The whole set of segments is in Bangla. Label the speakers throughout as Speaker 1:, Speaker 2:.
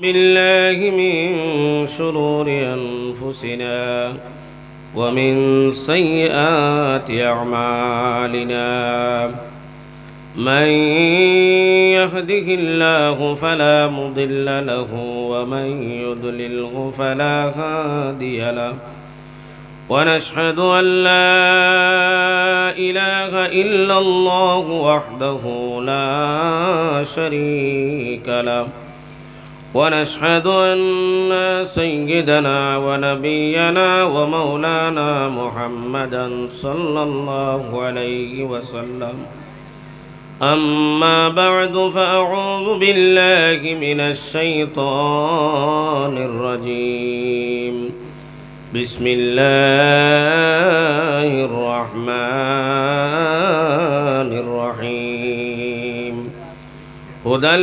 Speaker 1: بالله من شرور أنفسنا ومن سيئات أعمالنا من يهده الله فلا مضل له ومن يضلله فلا هادي له ونشهد أن لا إله إلا الله وحده لا شريك له ونشهد أن سيدنا ونبينا ومولانا محمدا صلى الله عليه وسلم أما بعد فأعوذ بالله من الشيطان الرجيم بسم الله الرحمن الرحيم هدى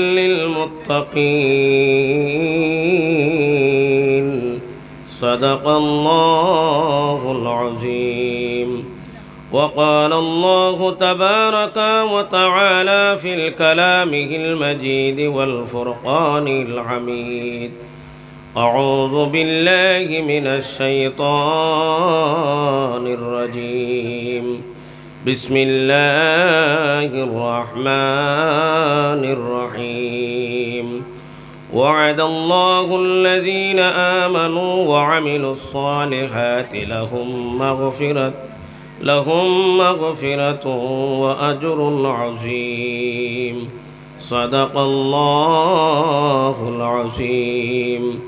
Speaker 1: للمتقين صدق الله العظيم وقال الله تبارك وتعالى في كلامه المجيد والفرقان الحميد أعوذ بالله من الشيطان الرجيم بسم الله الرحمن الرحيم وعد الله الذين آمنوا وعملوا الصالحات لهم مغفرة وأجر عظيم صدق الله العظيم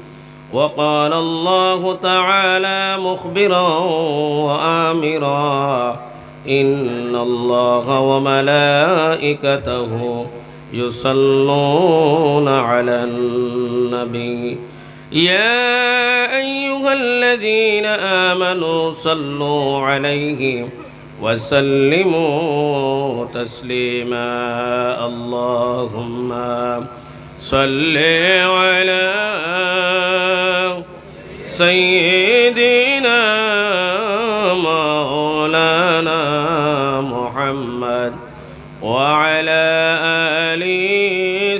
Speaker 1: وقال الله تعالى مخبرا وآمرا إن الله وملائكته يصلون على النبي يا أيها الذين آمنوا صلوا عليه وسلموا تسليما اللهم صل على سيدنا مولانا محمد وعلى آل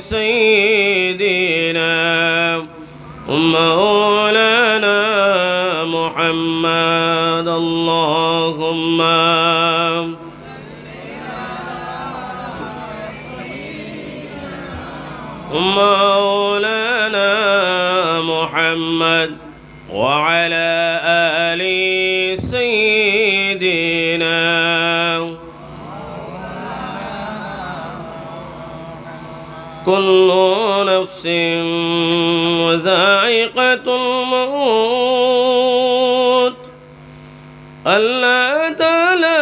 Speaker 1: سيدنا مولانا محمد اللهم مولانا محمد وعلى آل سيدنا كل نفس ذائقة الموت الله تعالى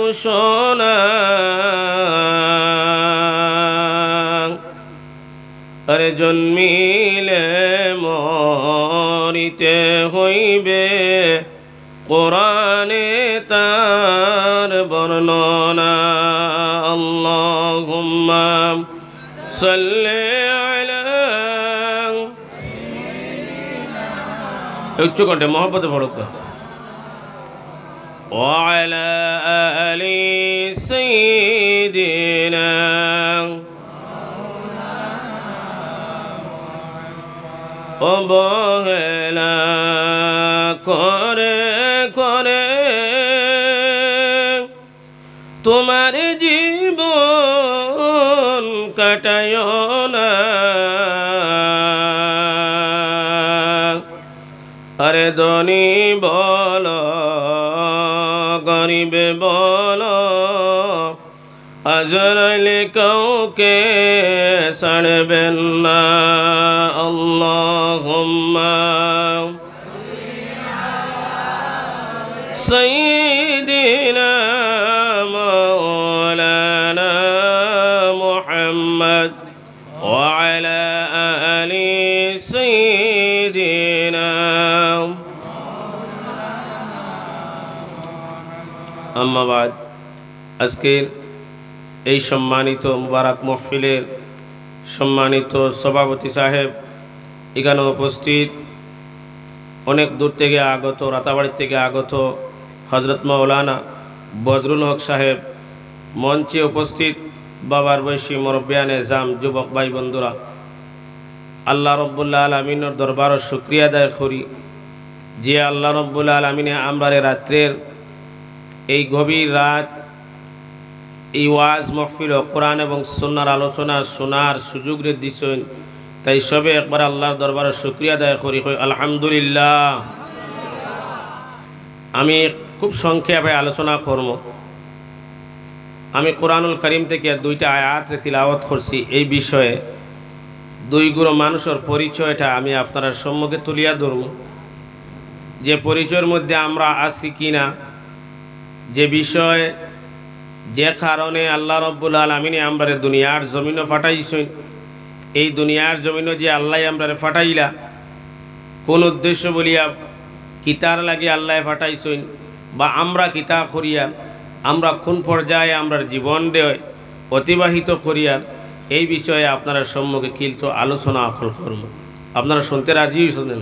Speaker 1: ঘোষণা আরে জন্মিলে মরিতে হইবে কোরআনে তার বর্ণনা আল্লাহুম্মা সাল্লি আলা উচ্চ কণ্ঠে মহব্বতে পড়ো وعلى آل سيدنا অবহেলা করে করে তোমার জীবন কাটায় না আরে ধনী বল গরিবে বল আজরাইলে কাউকে ছাড়বেন না আল্লাহুম্মা সাইয়্যিদিনা মাওলানা মুহাম্মদ ওয়া আলা আলি সাইয়্যিদিনা আম্মা বাদ আজকের এই সম্মানিত মুবারক মাহফিলের সম্মানিত সভাপতি সাহেব এখানে উপস্থিত অনেক দূর থেকে আগত রাতাবাড়ি থেকে আগত হযরত মাওলানা বদরুল হক সাহেব মঞ্চে উপস্থিত বাবার বয়সী মুরব্বিয়ানে জাম, যুবক ভাই বন্ধুরা, আল্লাহ রব্বুল আলামিনের দরবারে শুকরিয়া আদায় করি যে আল্লাহ রব্বুল আলামিনে আমরা রাত্রের এই গভীর রাত এই ওয়াজ মাহফিল ও কোরআন এবং সুন্নাহর আলোচনা শোনার সুযোগ দিয়েছেন, তাই সবে একবার আল্লাহর দরবারে শুকরিয়া আদায় করি, আলহামদুলিল্লাহ। আমি খুব সংক্ষেপে আলোচনা করব। আমি কোরআনুল করিম থেকে দুইটা আয়াত তিলাওয়াত করছি। এই বিষয়ে দুই গুরু মানুষের পরিচয়টা আমি আপনার সম্মুখে তুলিয়া ধরব, যে পরিচয়ের মধ্যে আমরা আছি কিনা, যে বিষয়ে যে কারণে আল্লাহ রব্বুল আলামিনে আমরা দুনিয়ার জমিনে ফাটাইছেন, এই দুনিয়ার জমিনে যে আল্লাহ আমরা ফাটাইলা কোন উদ্দেশ্য বলিয়া কিতার লাগে আল্লাহ ফাটাইছেন, বা আমরা কিতা করিয়া আমরা কোন পর্যায়ে আমরা জীবন দেয় অতিবাহিত করিয়া, এই বিষয়ে আপনারা সম্মুখে কিন্তু আলোচনা করব। আপনারা শুনতে রাজি হয়েছেন?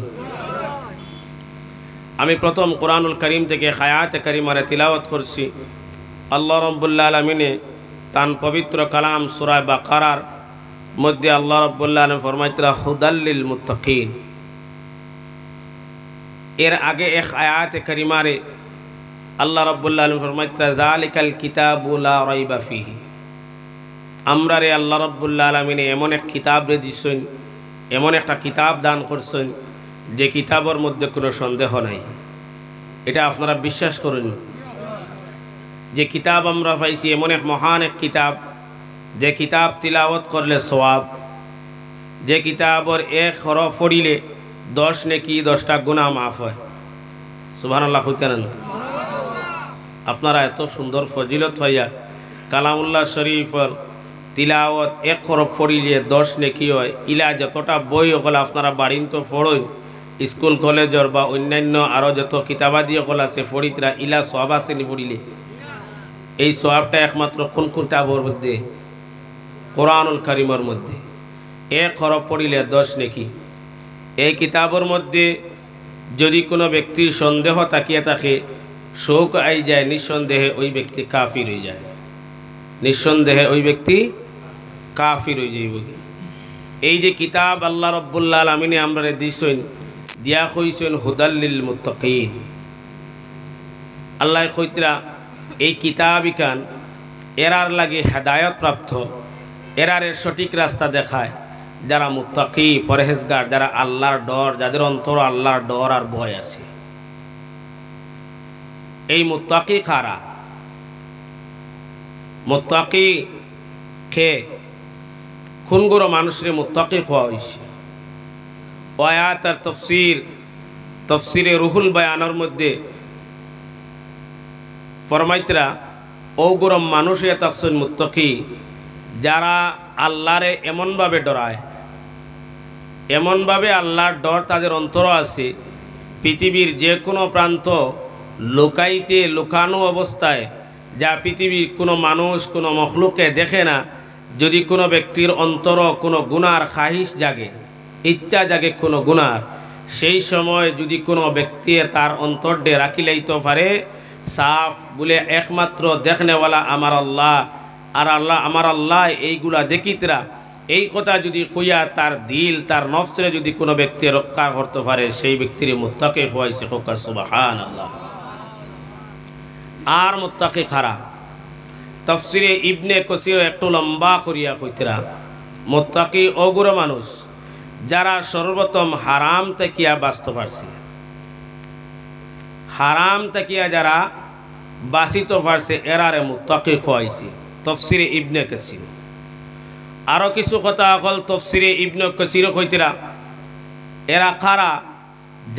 Speaker 1: আমি প্রথম কোরআনুল করিম থেকে আয়াতে কারিমারে তিলাওয়াত করছি। আল্লাহ রাব্বুল আলামিনে তান পবিত্র কালাম সূরা বাকারার মধ্যে আল্লাহ রাব্বুল আলামিন ফরমাইতরা হুদাল্লিল মুত্তাকিন। এর আগে এক আয়াতে কারিমারে আল্লাহ রাব্বুল আলামিন ফরমাইতরা যালিকাল কিতাবু লা রাইবা ফিহি। আমরা রে আল্লাহ রাব্বুল আলামিন এমন এক কিতাব রে দিছেন, এমন একটা কিতাব দান করছেন যে কিতাবের মধ্যে কোনো সন্দেহ নাই। এটা আপনারা বিশ্বাস করুন যে কিতাব আমরা পাইছি, এমন এক মহান এক কিতাব, যে কিতাব তিলাওয়াত করলে সওয়াব, যে কিতাবর এক হরফ পড়িলে 10 নেকি 10টা গুনাহ মাফ হয়। সুবহানাল্লাহ কইতেন আপনারা? এত সুন্দর ফজিলত পাইয়া কালামুল্লাহ শরীফর তিলাওয়াত এক হরফ পড়িলে 10 নেকি হয়। ইলা যতটা বই হল আপনারা বাড়িন তো পড়ই, স্কুল কলেজর বা অন্যান্য আরও যত কিতাবাদি হল আছে পড়িতরা, ইলা সওয়াব আছে নি পড়িলে? এই সওয়াবটা একমাত্র কোন কিতাবের মধ্যে? কোরআনুল কারীমের মধ্যে। এক হরফ পড়িলে 10 নেকি। এই কিতাবের মধ্যে যদি কোনো ব্যক্তির সন্দেহ তাকিয়ে থাকে, শোক আই যায়, নিঃসন্দেহে ওই ব্যক্তি কাফির হয়ে যায়। নিঃসন্দেহে ওই ব্যক্তি কাফির হয়ে যাইব। এই যে কিতাব আল্লাহ রাব্বুল আলামিনে আমরা দিছেন, দিয়া কইছেন হুদাল্লিল মুত্তাকিন। আল্লাহ কইতরা এই কিতাবিকান এরার লাগে হেদায়ত প্রাপ্ত, এরারের সঠিক রাস্তা দেখায় যারা মুত্তাকি, পরহেজগার, যারা আল্লাহর ডর, যাদের অন্তর আল্লাহর ডর আর ভয় আছে। এই মুত্তাকি কারা? মুত্তাকি কে? কোন গুলো মানুষের মুত্তাকি হওয়া হয়েছে? আয়াত আর তফসিরে রুহুল বয়ানের মধ্যে ফরমাইতরা ও গরম মানুষে তাকসুন মুত্তাকি, যারা আল্লাহরে এমনভাবে ডরায়, এমনভাবে আল্লাহর ডর তাদের অন্তর আছে, পৃথিবীর যে কোনো প্রান্ত লুকানো অবস্থায়, যা পৃথিবীর কোনো মানুষ কোনো মখলুকে দেখে না, যদি কোনো ব্যক্তির অন্তর কোনো গুনার খাহিশ জাগে, ইচ্ছা জাগে কোনো গুনার, সেই সময় যদি কোনো ব্যক্তি তার অন্তরডে রাখি লাইতে পারে, সাফ বলে একমাত্র দেখনেওয়ালা আমার আল্লাহ, আর আল্লাহ আমার আল্লাহ এইগুলা দেখিতরা, এই কথা যদি কইয়া তার দিল তার নফসরে যদি কোনো ব্যক্তি রক্ষা করতে পারে, সেই ব্যক্তির মুত্তাকি হইছে। সুবহানাল্লাহ। আর মুত্তাকি খারা? তাফসিরে ইবনে কসির একটু লম্বা করিয়া কইতরা মুত্তাকি ওগুলো মানুষ যারা সর্বপ্রথম হারাম তাকিয়া বাঁচতে পারছে, হারাম তাকিয়া যারা বাঁচিতে পারছে, এরারে মুত্তাকি হইছে। তাফসিরে ইবনে কসির আরো কিছু কথা হল তাফসিরে ইবনে কসির কইতরা এরা খারা?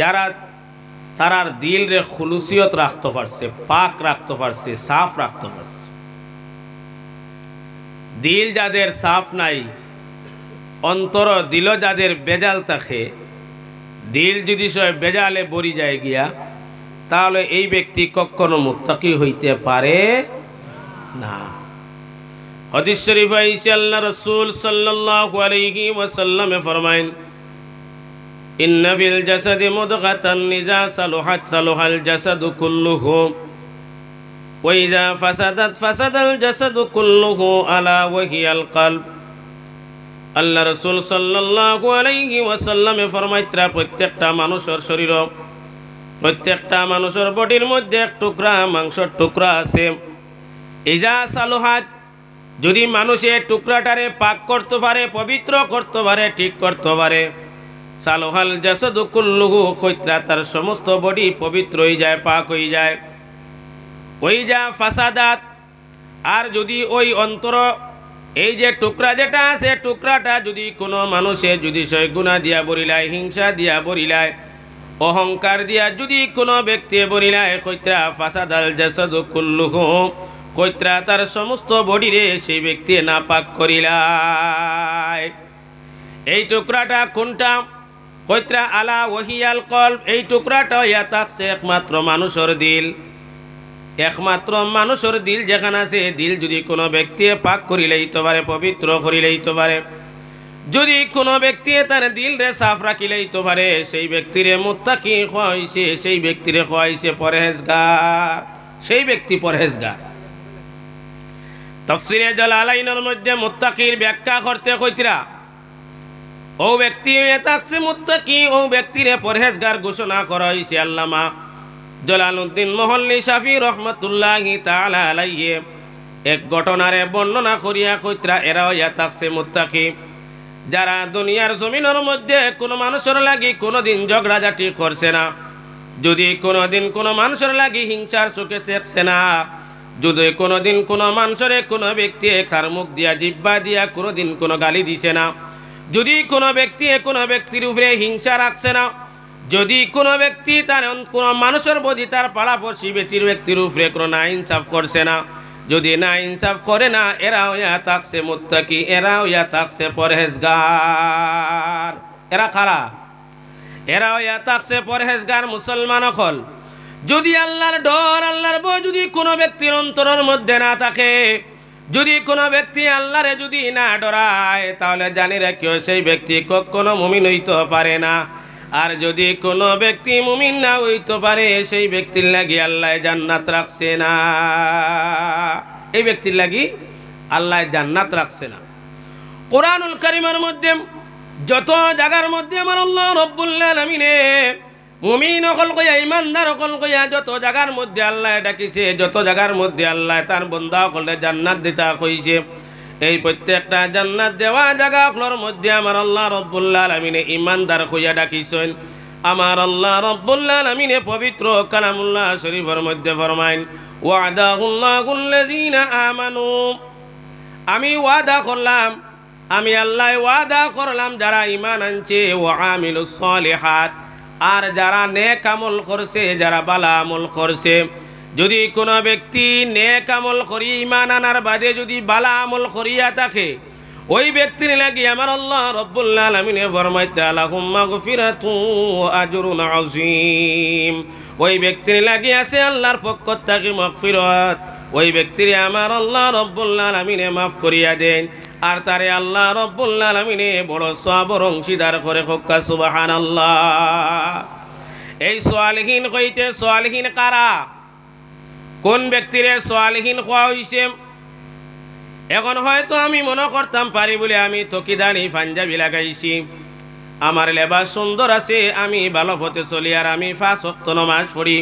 Speaker 1: যারা তারার দিল রে খুলুসিয়ত রাখতে পারছে, পাক রাখতে পারছে, সাফ রাখতে পারছে। দিল যাদের সাফ নাই, অন্তর দিল যাদের বেজাল থাকে, দিল যদি সব বেজালে বরি যায় গিয়া, তাহলে এই ব্যক্তি কখনো মুত্তাকি হইতে পারে না। হাদিস শরীফ আইছে আল্লাহ রাসূল সাল্লাল্লাহু আলাইহি ওয়াসাল্লাম ফরমায়েন, ইন্না ফিল জাসাদি মুদগাতান ইযা সালুহাত সালুহাল জাসাদু কুল্লুহু ওয়াইজা ফাসাদাত ফাসাদাল জাসাদু কুল্লুহু আলা ওয়াহিয়াল কলব। আল্লাহ রাসূল সাল্লাল্লাহু আলাইহি ওয়াসাল্লামে ফরমাইত্রা প্রত্যেকটা মানুষের শরীর, প্রত্যেকটা মানুষের বডির মধ্যে এক টুকরা মাংসের টুকরা আছে। ইজা সালুহাত, যদি মানুষের টুকরাটারে পাক করতে পারে, পবিত্র করতে পারে, ঠিক করতে পারে, সালুহাল জাসাদু কুল্লুহু, কইত্রা তার সমস্ত বডি পবিত্র হয়ে যায়, পাক হয়ে যায়। ওই যা ফাসাদাত, আর যদি ওই অন্তর এই যে টুকরা যেটা আছে, টুকরাটা যদি কোনো মানুষের যদি সে গুনাহ দিয়া বরিলায়, হিংসা দিয়া বরিলায়, অহংকার দিয়া যদি কোনো ব্যক্তি বরিলায়, কইত্রা ফাসাদাল জাসাদু কুল্লুহু, কইত্রা তার সমস্ত বডিরে সেই ব্যক্তি নাপাক করিলায়। এই টুকরাটা কোনটা? কইত্রা আলা ওয়াহিয়াল কলব, এই টুকরাটা ইয়া থাকছে একমাত্র মানুষের দিল। একমাত্র মানুষের দিল যেখানে আছে, দিল যদি কোনো ব্যক্তি পাক করিলেইতে পারে, পবিত্র করিলেইতে পারে, যদি কোনো ব্যক্তি তার দিল রে সাফ রাখিলেইতে পারে, সেই ব্যক্তিরে মুত্তাকি হইছে, সেই ব্যক্তিরে হইছে পরহেজগার, সেই ব্যক্তি পরহেজগার। তাফসীরে জালালাইনের মধ্যে মুত্তাকির ব্যাখ্যা করতে কইতরা, ও ব্যক্তি থাকছে মুত্তাকি, ও ব্যক্তিরে পরহেজগার ঘোষণা করা হইছে। আল্লামা জালালউদ্দিন মহল্লি শাফি রহমাতুল্লাহি তাআলা আলাইহি এক ঘটনারে বর্ণনা করিয়া কইতরা, এরাও ইয়া থাকছে মুত্তাকি, যারা দুনিয়ার জমিনের মধ্যে কোনো মানুষের লাগি কোনোদিন ঝগড়াঝাটি করছে না, যদি কোনোদিন কোনো মানুষের লাগি হিংসার চোখে দেখছে না, যদি কোনোদিন কোনো মানুষের কোনো ব্যক্তি খার মুখ দিয়া জিব্বা দিয়া কোনোদিন কোনো গালি দিছে না, যদি কোনো ব্যক্তি কোনো ব্যক্তির উপরে হিংসা রাখছে না, যদি কোনো ব্যক্তি তার কোনো মানুষের প্রতি তার পাড়াপড়শি ব্যক্তির উপরে কোনো না ইনসাফ করছে না, যদি না ইনসাফ করে না, এরাও ইয়া থাকছে মুত্তাকি, এরাও ইয়া থাকছে পরহেজগার। এরা কারা? এরাও ইয়া থাকছে পরহেজগার মুসলমান হল। যদি আল্লাহর ডর, আল্লাহর ভয় যদি কোনো ব্যক্তির অন্তরের মধ্যে না থাকে, যদি কোনো ব্যক্তি আল্লাহরে যদি না ডরায়, তাহলে জানি রাখিও সেই ব্যক্তি কখনো মুমিন হইতে পারে না। আর যদি কোনো ব্যক্তি মুমিন না হইতে পারে, সেই ব্যক্তির লাগি আল্লাহ জান্নাত রাখছে না, এই ব্যক্তির লাগি আল্লাহ জান্নাত রাখছে না। কোরআনুল কারীমের মধ্যে যত জায়গার মধ্যে আমার আল্লাহ রব্বুল আলামিনে মুমিন হল কইয়া, ইমানদার হল কইয়া যত জায়গার মধ্যে আল্লাহ ডাকিছে, যত জায়গার মধ্যে আল্লাহ তার বান্দা হলে জান্নাত দিতা কইছে, এই প্রত্যেকটা জান্নাত দেওয়া জায়গাগুলোর মধ্যে আমার আল্লাহ রব্বুল আলামিনে ইমানদার কইয়া ডাকিছেন। আমার আল্লাহ রব্বুল আলামিনে পবিত্র কালামুল্লাহ শরীফের মধ্যে ফরমাইন, ওয়াদাহুল্লাহুল্লাযীনা আমানু, আমি ওয়াদা করলাম, আমি আল্লাহ ওয়াদা করলাম যারা ঈমান আনছে, ওয়া আমিলুস সালিহাত, আর যারা নেক আমল করছে, যারা ভালো আমল করছে। যদি কোনো ব্যক্তি নেক আমল করি, ঈমান আনার বাদে যদি ভালো আমল করিয়া থাকে, ওই ব্যক্তির লাগি আমার আল্লাহ রব্বুল আলামিনে ফরমাইতে লাহুম মাগফিরাতু ওয়া আজরুন আযীম, ওই ব্যক্তির লাগি আছে আল্লাহর পক্ষ থেকে মাগফিরাত, ওই ব্যক্তিরে আমার আল্লাহ রব্বুল আলামিনে মাফ করিয়া দেন, আর তারে আল্লাহ রব্বুল আলামিনে বড় সওয়াবের অংশীদার করে। হোক সুবহানাল্লাহ। এই সালিহিন কইতে, সালিহিন কারা? কোন ব্যক্তিরে সালিহিন হওয়া হইছে? এখন হয়তো আমি মনে করতাম পারি বলে আমি তকিদানি পাঞ্জাবি লাগাইছি, আমার লেবাস সুন্দর আছে, আমি ভালো পথে চলি, আর আমি 5 ওয়াক্ত নামাজ পড়ি,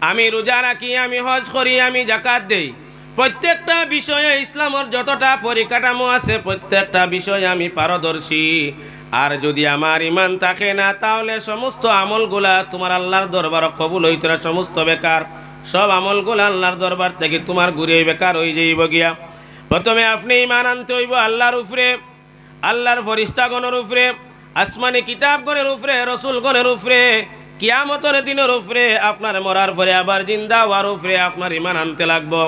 Speaker 1: আমি রোজা রাখি, আমি হজ করি, আমি যাকাত দেই, প্রত্যেকটা বিষয়ে ইসলামের যতটা পরিকাঠামো আছে প্রত্যেকটা বিষয়ে আমি পারদর্শী। আর যদি আমার ইমান থাকে না, তাহলে সমস্ত আমলগুলা তোমার আল্লাহর দরবার কবুল হইতে না, সমস্ত বেকার, সব আমলগুলা আল্লাহর দরবার থেকে তোমার ঘুরে বেকার হয়ে যাইব গিয়া। প্রথমে আপনি ইমান আনতে হইব আল্লাহর উপরে, আল্লাহর ফরিস্তাগণের উপরে, আসমানি কিতাবগণের উপরে, রসুলগণের উপরে, কিয়ামতের দিনের উপরে, আপনার মরার পরে আবার জিন্দা হওয়ার উপরে আপনার ইমান আনতে লাগবো।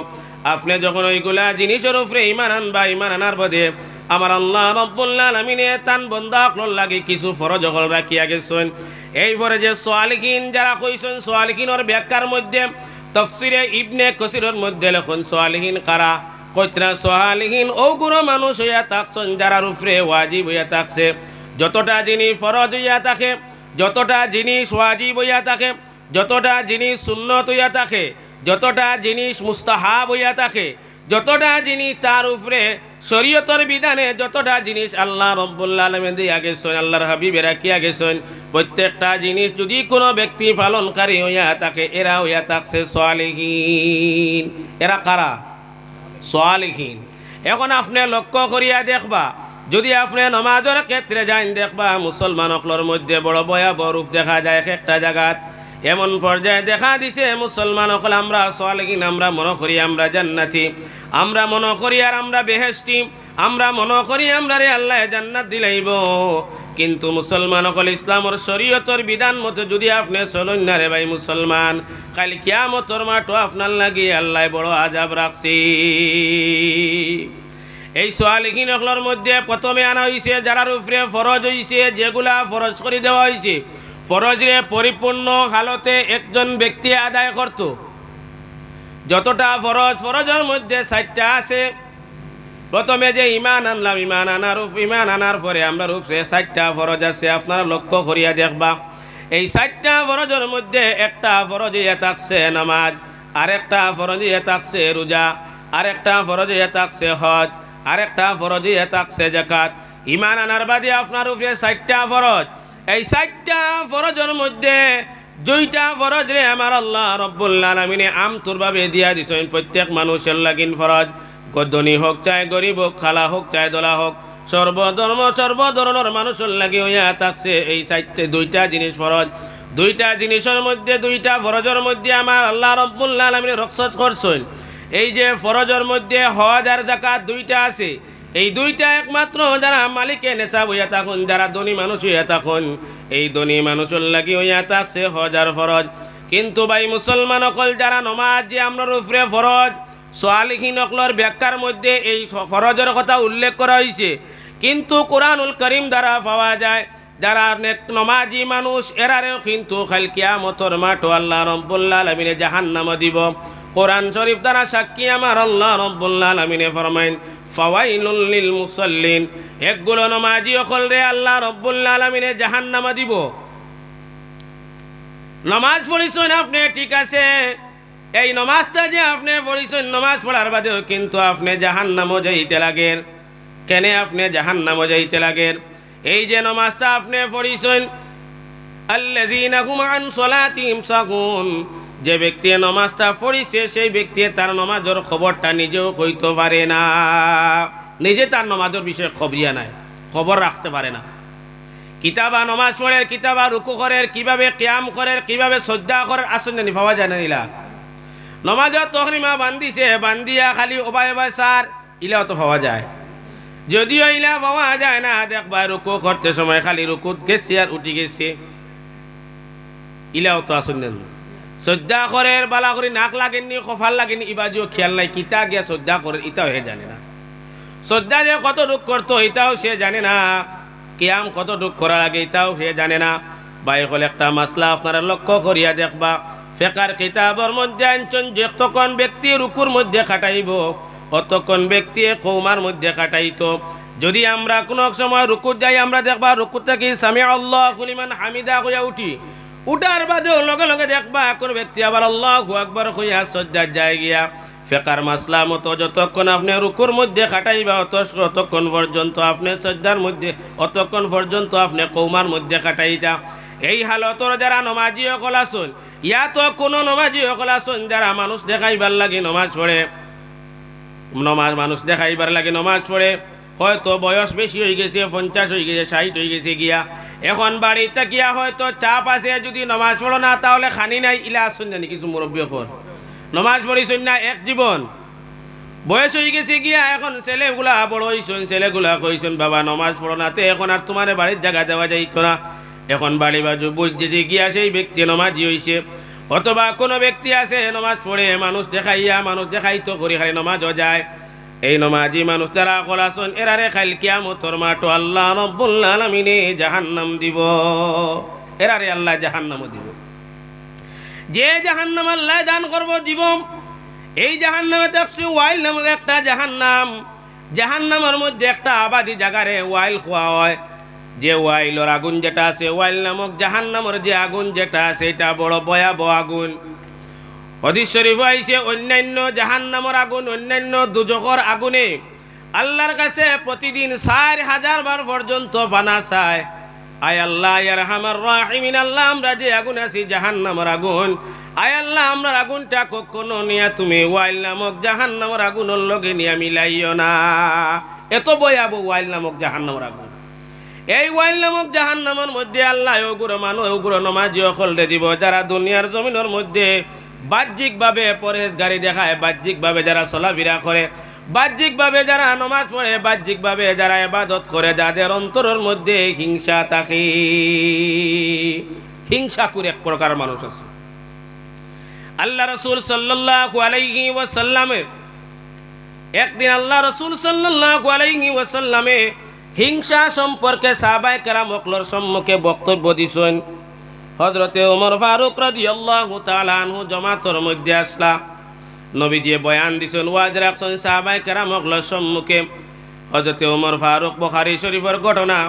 Speaker 1: আপনি যখন ওইগুলা জিনিসের উপরে ইমান আনবা, ইমান আনার বাদে আমার আল্লাহ রব্বুল আলামিনে তান বান্দা আপনার লাগি কিছু ফরজ হল রাখিয়া গেছেন। এই ফরজে সালিহিন যারা কইছেন, সালিহিনের ব্যাখ্যার মধ্যে তাফসীরে ইবনে কাসিরের মধ্যে লেখেন সালিহিন কারা? কইত্রা সালিহিন ও গুরু মানুষ হইয়া থাকছেন যারার উপরে ওয়াজিব হইয়া থাকছে, যতটা জিনিস ফরজ হইয়া থাকে, যতটা জিনিস ওয়াজিব হইয়া থাকে, যতটা জিনিস সুন্নত হইয়া থাকে, যতটা জিনিস মুস্তাহাব হইয়া থাকে, যতটা জিনিস তার উপরে শরীয়তের বিধানে যতটা জিনিস আল্লাহ রাব্বুল আলামিন দিয়া গেছেন, আল্লাহর হাবিবে রাখিয়া গেছেন, প্রত্যেকটা জিনিস যদি কোনো ব্যক্তি পালনকারী হইয়া থাকে, এরা হইয়া থাকছে সালিহিন। এরা কারা? সালিহিন। এখন আপনি লক্ষ্য করিয়া দেখবা, যদি আপনি নামাজের ক্ষেত্রে যান, দেখবা মুসলমানগুলোর মধ্যে বড় ভয়াবহ রূপ দেখা যায়। একটা জায়গাত এমন পর্যায়ে দেখা দিছে মুসলমান হল আমরা সালেহিন, আমরা মনে করি আমরা জান্নাতি, আমরা মনে করি আর আমরা বেহেশতি, আমরা মনে করি আমরা রে আল্লাহ জান্নাত দিলাইব। কিন্তু মুসলমান হল ইসলামের শরীয়তের বিধান মতো যদি আপনি চলুন না রে ভাই মুসলমান, খালি কিয়ামতের মাঠও আপনার লাগি আল্লাহ বড় আযাব রাখছি। এই সালেহিন হলর মধ্যে প্রথমে আনা হয়েছে যারার উপরে ফরজ হয়েছে, যেগুলা ফরজ করে দেওয়া হয়েছে, ফরজে পরিপূর্ণ হালতে একজন ব্যক্তি আদায় করত। যতটা ফরজ, ফরজের মধ্যে 4টা আছে। প্রথমে যে ইমান আনলাম, ইমান আনার পরে আমরা রূপে 4টা ফরজ আছে। আপনারা লক্ষ্য করিয়া দেখবা, এই 4টা ফরজের মধ্যে একটা ফরজ ইয়ে থাকছে নামাজ, আরেকটা ফরজ ইয়ে থাকছে রোজা, আরেকটা ফরজ ইয়ে থাকছে হজ, আরেকটা ফরজ ইয়ে থাকছে যাকাত। ইমান আনার বাদে আপনার উপরে 4টা ফরজ। এই 4টা ফরজের মধ্যে 2টা ফরজ রে আমার আল্লাহ রাব্বুল আলামিন আমতুরভাবে দিয়া দিছেন প্রত্যেক মানুষের লাগিন ফরজ। ধনী হোক চাই গরিব হোক, খালা হোক চাই দোলা হোক, সর্বধর্ম সর্বধরনের মানুষের লাগি হইয়া থাকছে এই 2টা জিনিস ফরজ। 2টা জিনিসের মধ্যে, 2টা ফরজের মধ্যে আমার আল্লাহ রাব্বুল আলামিন রক্ষত করছেন। এই যে ফরজের মধ্যে হজ আর যাকাত 2টা আছে, এই 2টা একমাত্র যারা মালিকে নেশাব হইয়া থাকুন, যারা ধনী মানুষ হইয়া থাকুন, এই ধনী মানুষের লাগি হইয়া থাকছে হজ আর ফরজ। কিন্তু ভাই মুসলমান অকল যারা নমাজ যে আমরা উপরে ফরজ, সালেহিন অকলর ব্যাখ্যার মধ্যে এই ফরজের কথা উল্লেখ করা হয়েছে, কিন্তু কোরআনুল করিম দ্বারা পাওয়া যায় যারা নমাজি মানুষ এরারেও কিন্তু খাল কিয়ামতের মাঠে আল্লাহ রাব্বুল আলামিন জাহান্নাম দিব। কোরআন শরীফ দ্বারা সাক্ষী আমার আল্লাহ রাব্বুল আলামিন ফরমাইন ফাওয়াইলুল লিল মুসাল্লিন, একগুলো নমাজি অকল রে আল্লাহ রাব্বুল আলামিন জাহান্নাম দিব। নামাজ পড়িছেন আপনি, ঠিক আছে, এই নামাজটা যে আপনি পড়িছেন, নামাজ পড়ার বাদেও কিন্তু আপনি জাহান্নামও যাইতে লাগেন। কেন আপনি জাহান্নামও যাইতে লাগেন? এই যে নামাজটা আপনি পড়িছেন, আল্লাযীনা হুম আন সালাতিহিম সাহুন, যে ব্যক্তি নামাজটা পড়িছে সেই ব্যক্তি তার নামাজের খবরটা নিজেও কইতে পারে না, নিজে তার নামাজের বিষয়ে খবরিয়া নাই, খবর রাখতে পারে না। কিতাবা নামাজ পড়ে, কিতাবা রুকু করে, কিভাবে কিয়াম করে, কিভাবে সজ্জা করে, আসলে নি পাওয়া যায় না। ইলা নমাজত তহরিমা বান্দিছে, বান্দিয়া খালি ওবাই ওবাই সার, ইলাও তো পাওয়া যায়। যদিও ইলা পাওয়া যায় না, দেখবা রুকু করতে সময় খালি রুকুত গেছে আর উঠি গেছে, ইলাও তো আসলে সজ্জা করে বালা করে নাক লাগেননি, কফাল লাগেনি, ইবাজিও খেয়াল নাই কিতা গিয়া সজ্জা করে, ইটাও হে জানে না। সজ্জা যে কত দুঃখ করতো এটাও সে জানে না, কিয়াম কত দুঃখ করা লাগে এটাও সে জানে না। ভাই হল একটা মাসলা আপনারা লক্ষ্য করিয়া দেখবা, ফেকার কিতাবর মধ্যে আনছেন যে তখন ব্যক্তি রুকুর মধ্যে খাটাইব, অতক্ষণ ব্যক্তি কৌমার মধ্যে খাটাইতো। যদি আমরা কোনো সময় রুকুত যাই, আমরা দেখবা রুকুত থেকে সামি আল্লাহু লিমান হামিদা হইয়া উঠি, উঠার বাদেও লগে লগে দেখবা কোন ব্যক্তি আবার আল্লাহু আকবার হইয়া সজ্জায় যায় গিয়া। ফেকার মাসলা মতো যতক্ষণ আপনি রুকুর মধ্যে খাটাইবা অতক্ষণ পর্যন্ত আপনি সজ্জার মধ্যে, অতক্ষণ পর্যন্ত আপনি কৌমার মধ্যে খাটাইতা। এই হালতর যারা নমাজি অকল আসুন, ইয়া তো কোনো নমাজি অকল আসুন যারা মানুষ দেখাইবার লাগে নমাজ পড়ে, মানুষ দেখাইবার লাগে নমাজ পড়ে, হয়তো বয়স বেশি হয়ে গেছে, 50 হয়ে গেছে, 60 হয়ে গেছে গিয়া, এখন বাড়িতে গিয়া হয়তো চাপ আছে, যদি নমাজ পড়ো না তাহলে খানি নাই, ইলা আসুন জানি কিছু মুরব্বী অকল নমাজ পড়িছেন না এক জীবন, বয়স হয়ে গেছে গিয়া, এখন ছেলেগুলা বড় হইছেন, ছেলেগুলা কইছেন বাবা নমাজ পড়ো না, তো এখন আর তোমার বাড়ির জায়গা দেওয়া যাইতো না, এখন বাড়ি বাজু বুঝছে যে গিয়া সেই ব্যক্তি নমাজি হইছে। অথবা কোনো ব্যক্তি আছে নমাজ পড়ে, মানুষ দেখাইয়া, মানুষ দেখাইতো করি খালি নমাজও যায়, এই নমাজি মানুষ যারা কলাসন এরারে খাইল কিয়ামতের মাঠে আল্লাহ রাব্বুল আলামিন জাহান্নাম দিব, এরারে আল্লাহ জাহান্নাম দিব। যে জাহান্নাম আল্লাহ দান করব দিব, এই জাহান্নামে দেখছি ওয়াইল নামের একটা জাহান্নাম, জাহান্নামের মধ্যে একটা আবাদি জায়গারে ওয়াইল খোয়া হয়, যে ওয়াইলর আগুন যেটা আছে, ওয়াইল নামক জাহান্নামের যে আগুন যেটা আছে, এটা বড় ভয়াবহ আগুন। হাদিস শরীফ আইছে অন্যান্য জাহান্নামের আগুন অন্যান্য দুজখর আগুনে আল্লাহর কাছে প্রতিদিন 4000 বার পর্যন্ত পানা চায়। আয় আল্লাহ ইয়া আরহামার রাহিমিন, আল্লাহ আমরা যে আগুন আছি জাহান্নামের আগুন, আয় আল্লাহ আমরা আগুনটা কখনো নিয়া তুমি ওয়াইল নামক জাহান্নামের আগুনের লগে নিয়া মিলাইও না। এত ভয়াবহ ওয়াইল নামক জাহান্নামের আগুন। এই ওয়াইল নামক জাহান্নামের মধ্যে আল্লাহ ওগুলো মানুষ ওগুলো নমাজি অকলরে দিব যারা দুনিয়ার জমিনের মধ্যে বাহ্যিকভাবে পরেশগারি দেখায়, বাহ্যিকভাবে যারা চলাফেরা করে, বাহ্যিকভাবে যারা নামাজ পড়ে, বাহ্যিকভাবে যারা ইবাদত করে, যাদের অন্তরের মধ্যে হিংসা থাকে। হিংসাকুর এক প্রকার মানুষ আছে। আল্লাহ রাসূল সাল্লাল্লাহু আলাইহি ওয়াসাল্লামের একদিন আল্লাহ রাসূল সাল্লাল্লাহু আলাইহি ওয়াসাল্লামে হিংসা সম্পর্কে সাহাবায়ে কেরাম ওকলর সম্মুখে বক্তব্য দিছেন। হযরতে ওমর ফারুক রাদিয়াল্লাহু তাআলা আনহু জামাতের মধ্যে আসলা, নবীজি বয়ান দিছেন, ওয়াজ রাখছেন সাহাবায়ে কেরাম ওকলর সম্মুখে। হযরতে ওমর ফারুক বুখারী শরীফের ঘটনা,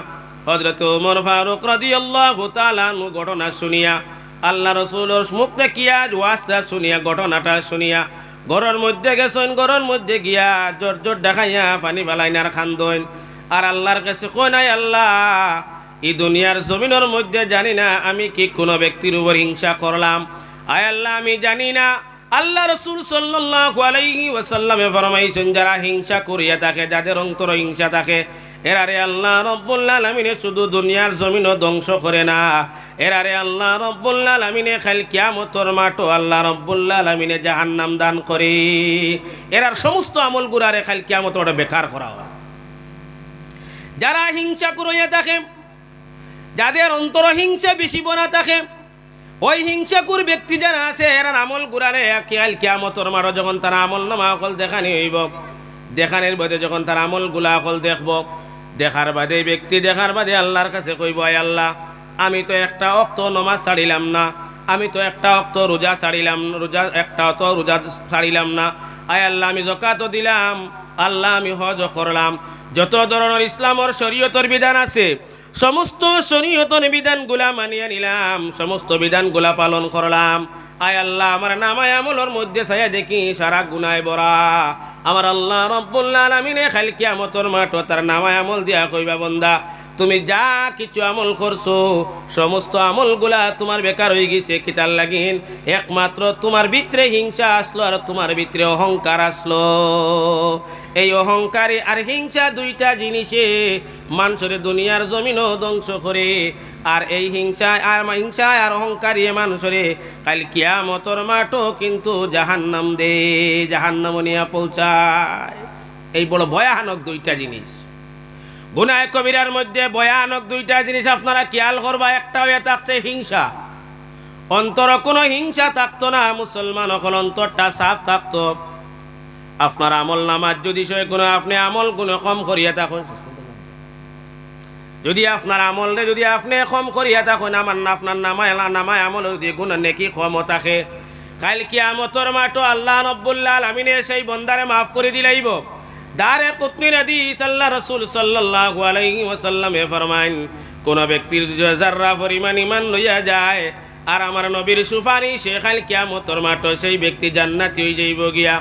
Speaker 1: হযরতে ওমর ফারুক রাদিয়াল্লাহু তাআলা আনহু ঘটনা শুনিয়া আল্লাহ রাসূলের মুখ থেকে ওয়াজটা শুনিয়া ঘটনাটা শুনিয়া ঘরের মধ্যে গেছেন। ঘরের মধ্যে গিয়া জোর জোর দেখাইয়া পানি বালাইনার খান্দন আর আল্লাহর কাছে কই নাই, আল্লাহ এই দুনিয়ার জমিনের মধ্যে জানি না আমি কি কোনো ব্যক্তির উপর হিংসা করলাম, আয় আল্লাহ আমি জানি না। আল্লাহ রাসূল সাল্লাল্লাহু আলাইহি ওয়াসাল্লামে ফরমাইছেন, যারা হিংসা করিয়া থাকে, যাদের অন্তরে হিংসা থাকে, এরারে আল্লাহ রব্বুল আলামিন শুধু দুনিয়ার জমিনও ধ্বংস করে না, এরারে আল্লাহ রব্বুল আলামিন কাল কিয়ামতের মাঠে আল্লাহ রব্বুল আলামিন জাহান্নাম দান করে। এরার সমস্ত আমল গুরারে কাল কিয়ামতের মাঠে বেকার করা হয়। যারা হিংসা করিয়া থাকে, যাদের অন্তর হিংসা বেশি বনা থাকে, ওই হিংসাকুর ব্যক্তি যারা আছে এরার আমল গুরারে কাল কিয়ামতের মাঠে যখন তারা আমল নামা অকল দেখানি হইব, দেখানের বাদে যখন তার আমল গুলা অকল দেখব, দেখার বাদে ব্যক্তি দেখার বাদে আল্লাহর কাছে কইব, আয় আল্লাহ আমি তো একটা অক্ত নমাজ ছাড়িলাম না, আমি তো একটা অক্ত রোজা ছাড়িলাম, একটা তো রোজা ছাড়িলাম না, আয় আল্লাহ আমি যাকাতও দিলাম, আল্লাহ আমি হজ করলাম, যত ধরনের ইসলামের শরীয়তের বিধান আছে সমস্ত শরীয়তের বিধানগুলা মানিয়ে নিলাম, সমস্ত বিধানগুলা পালন করলাম, আয় আল্লাহ আমার নামায় আমলের মধ্যে ছায়া দেখি সারা গুনায় ভরা। আমার আল্লাহ রব্বুল আলামিন কাল কিয়ামতের মাঠে তার নামায় আমল দিয়া কইবা, বান্দা তুমি যা কিছু আমল করছো সমস্ত আমলগুলা তোমার বেকার হয়ে গেছে। কিতার লাগিন একমাত্র তোমার ভিতরে হিংসা আসলো আর তোমার ভিতরে অহংকার আসলো। এই অহংকারে আর হিংসা দুইটা জিনিসে মানুষের দুনিয়ার জমিনও ধ্বংস করে। আর এই হিংসা আর অহংকারী মানুষের কাল কিয়ামতের মাঠও কিন্তু জাহান্নাম দে, জাহান্নাম নিয়ে পৌঁছায়। এই বড় ভয়ানক দুইটা জিনিস, গুনাহ কবিরার মধ্যে ভয়ানক দুইটা জিনিস আপনারা খেয়াল করবা। একটা হয়ে থাকছে হিংসা, অন্তর কোনো হিংসা থাকতো না, মুসলমান হল অন্তরটা সাফ থাকতো। আপনার আমল নামাজ যদি কোনো আপনি আমল গুণ কম করিয়া থাকুন, যদি আপনার আমল যদি আপনি কম করিয়া থাকুন, আপনার নামায় আমল যদি গুণ নেকি কম থাকে, কাল কিয়ামতের মাঠে আল্লাহ রব্বুল আলামিন সেই বন্দারে মাফ করে দিলাইব। দারে কুতনির হাদিস আল্লাহ রাসূল সাল্লাল্লাহু আলাইহি ওয়াসাল্লামে ফরমান, কোন ব্যক্তির যারা পরিমাণ ঈমান লইয়া যায় আর আমার নবীর সুপারিশে কাল কিয়ামতের মাঠে সেই ব্যক্তি জান্নাতি হয়ে যাইব গিয়া।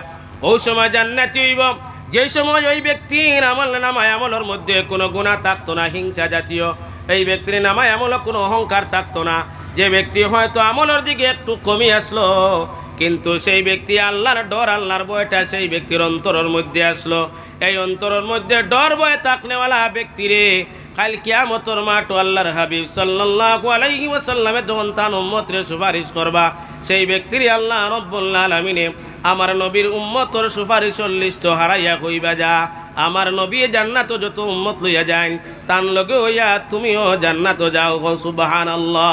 Speaker 1: ওই সময় জান্নাতি হইব যে সময় ওই ব্যক্তির নামায় আমলের মধ্যে কোনো গুনাহ থাকতো না, হিংসা জাতীয়। এই ব্যক্তির নামায় আমলে কোনো অহংকার থাকতো না। যে ব্যক্তি হয়তো আমলের দিকে একটু কমে আসলো, কিন্তু সেই ব্যক্তি আল্লাহর ডর আল্লাহর ভয়টা সেই ব্যক্তির অন্তরের মধ্যে আসলো। এই অন্তরের মধ্যে ডর ভয় থাকনেওয়ালা ব্যক্তিরে কাল কিয়ামতের মাঠে আল্লাহর হাবিব সাল্লাল্লাহু আলাইহি ওয়াসাল্লামে যখন তার উম্মতরে সুপারিশ করবা, সেই ব্যক্তির আল্লাহ রব্বুল আলামিন আমার নবীর উম্মতর সুপারিশের লিস্ট হারাইয়া কইবা, যা আমার নবী জান্নাত যত উম্মত লইয়া যান তান লগে হইয়া তুমিও জান্নাত যাও। সুবহানাল্লাহ।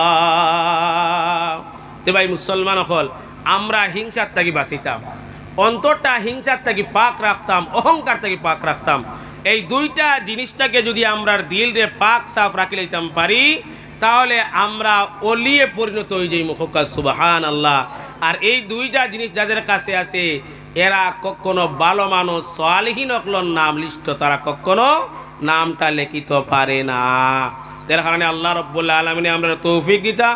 Speaker 1: তে ভাই মুসলমান হল, আমরা হিংসার থাকি বাঁচিতাম, অন্তরটা হিংসার থাকি পাক রাখতাম, অহংকার থাকি পাক রাখতাম। এই দুইটা জিনিসটাকে যদি আমরা দিল দিয়ে পাক সাফ রাখি লইতাম পারি, তাহলে আমরা অলিয়ে পরিণত হয়ে যাই। মুখকাল সুবহানাল্লাহ। আর এই দুইটা জিনিস যাদের কাছে আছে, এরা কখনো ভালো মানুষ সালিহিন অকলন নাম লিস্ট তারা কখনো নামটা লিখিত পারে না। তার কারণে আল্লাহ রব্বুল আলামিন আমরা তৌফিক দিতা,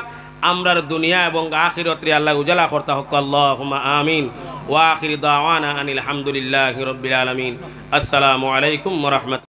Speaker 1: আমরার দুনিয়া এবং আখিরাতে আল্লাহ উজালা করতে হক আল্লাহুম্মা আমিন ওয়া আখির দাওয়ানা আনিল হামদুলিল্লাহি রাব্বিল আলামিন আসসালামু আলাইকুম ওয়া রাহমাতুল্লাহ।